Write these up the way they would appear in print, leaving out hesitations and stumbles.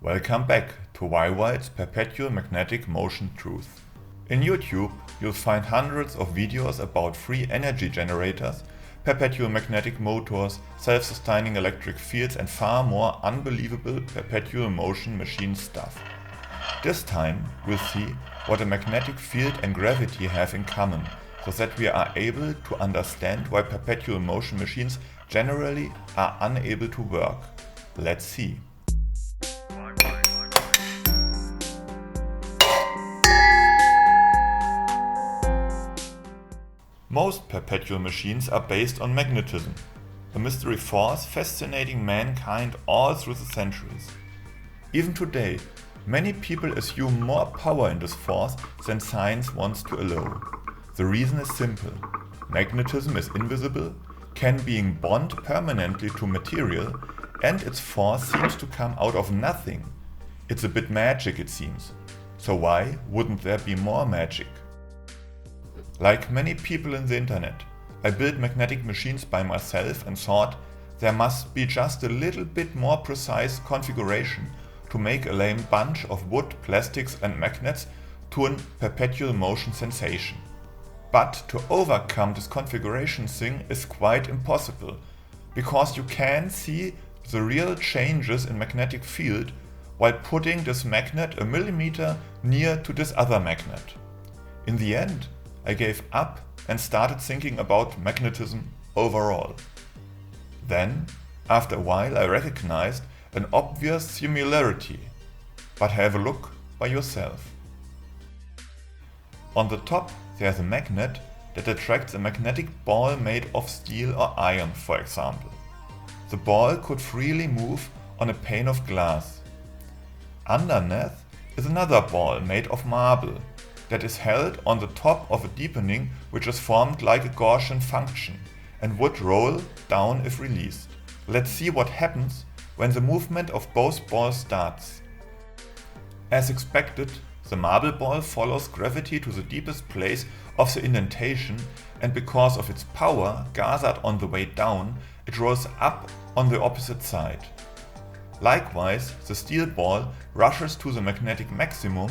Welcome back to yWild's Perpetual Magnetic Motion Truth. In YouTube, you'll find hundreds of videos about free energy generators, perpetual magnetic motors, self-sustaining electric fields and far more unbelievable perpetual motion machine stuff. This time, we'll see what a magnetic field and gravity have in common, so that we are able to understand why perpetual motion machines generally are unable to work. Let's see. Most perpetual machines are based on magnetism, a mystery force fascinating mankind all through the centuries. Even today, many people assume more power in this force than science wants to allow. The reason is simple. Magnetism is invisible, can being bond permanently to material, and its force seems to come out of nothing. It's a bit magic, it seems. So why wouldn't there be more magic? Like many people in the internet, I built magnetic machines by myself and thought there must be just a little bit more precise configuration to make a lame bunch of wood, plastics and magnets to a perpetual motion sensation. But to overcome this configuration thing is quite impossible, because you can see the real changes in magnetic field while putting this magnet a millimeter near to this other magnet. In the end, I gave up and started thinking about magnetism overall. Then, after a while, I recognized an obvious similarity, but have a look by yourself. On the top there's a magnet that attracts a magnetic ball made of steel or iron, for example. The ball could freely move on a pane of glass. Underneath is another ball made of marble that is held on the top of a deepening which is formed like a Gaussian function and would roll down if released. Let's see what happens when the movement of both balls starts. As expected, the marble ball follows gravity to the deepest place of the indentation, and because of its power gathered on the way down, it rolls up on the opposite side. Likewise, the steel ball rushes to the magnetic maximum,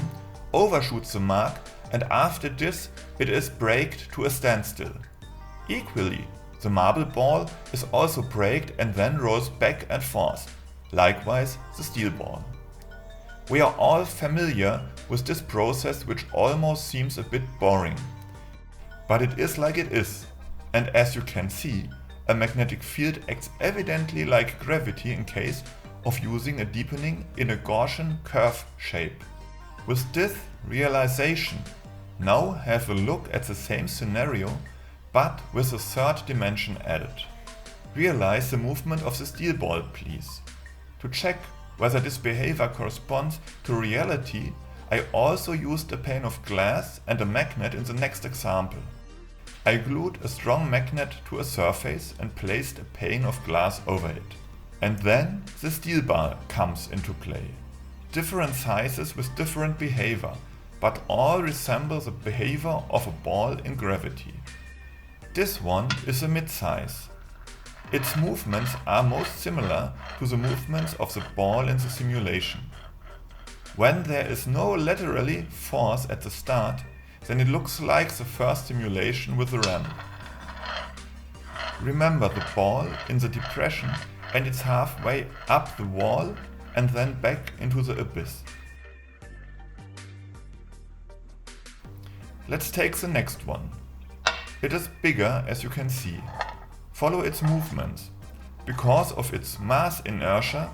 overshoots the mark, and after this it is braked to a standstill. Equally, the marble ball is also braked and then rolls back and forth. Likewise, the steel ball. We are all familiar with this process, which almost seems a bit boring. But it is like it is, and as you can see, a magnetic field acts evidently like gravity in case of using a deepening in a Gaussian curve shape. With this realization, now have a look at the same scenario, but with a third dimension added. Realize the movement of the steel ball, please. To check whether this behavior corresponds to reality, I also used a pane of glass and a magnet in the next example. I glued a strong magnet to a surface and placed a pane of glass over it. And then the steel ball comes into play. Different sizes with different behavior, but all resemble the behavior of a ball in gravity. This one is a mid-size. Its movements are most similar to the movements of the ball in the simulation. When there is no laterally force at the start, then it looks like the first simulation with the ramp. Remember the ball in the depression, and it's halfway up the wall and then back into the abyss. Let's take the next one. It is bigger, as you can see. Follow its movements. Because of its mass inertia,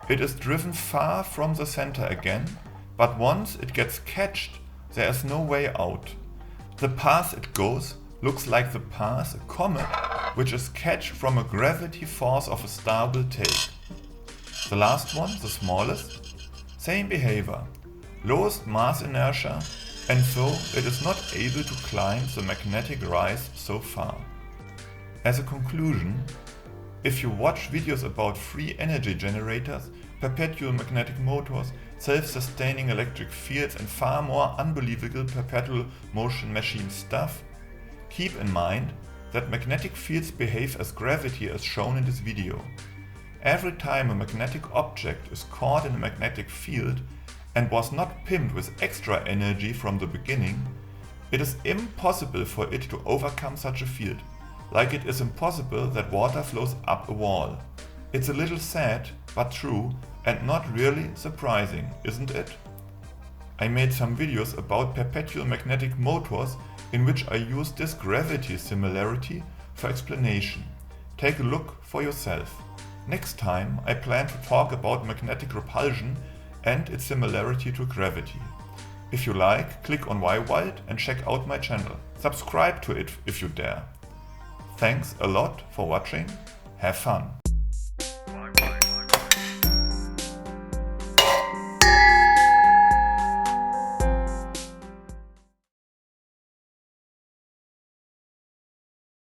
it is driven far from the center again, but once it gets catched, there is no way out. The path it goes looks like the path a comet which is catched from a gravity force of a star will take. The last one, the smallest, same behavior, lowest mass inertia, and so it is not able to climb the magnetic rise so far. As a conclusion, if you watch videos about free energy generators, perpetual magnetic motors, self-sustaining electric fields and far more unbelievable perpetual motion machine stuff, keep in mind that magnetic fields behave as gravity as shown in this video. every time a magnetic object is caught in a magnetic field and was not pinned with extra energy from the beginning, it is impossible for it to overcome such a field, like it is impossible that water flows up a wall. It's a little sad, but true, and not really surprising, isn't it? I made some videos about perpetual magnetic motors in which I use this gravity similarity for explanation. Take a look for yourself. Next time I plan to talk about magnetic repulsion and its similarity to gravity. If you like, click on yWild and check out my channel. Subscribe to it if you dare. Thanks a lot for watching. Have fun!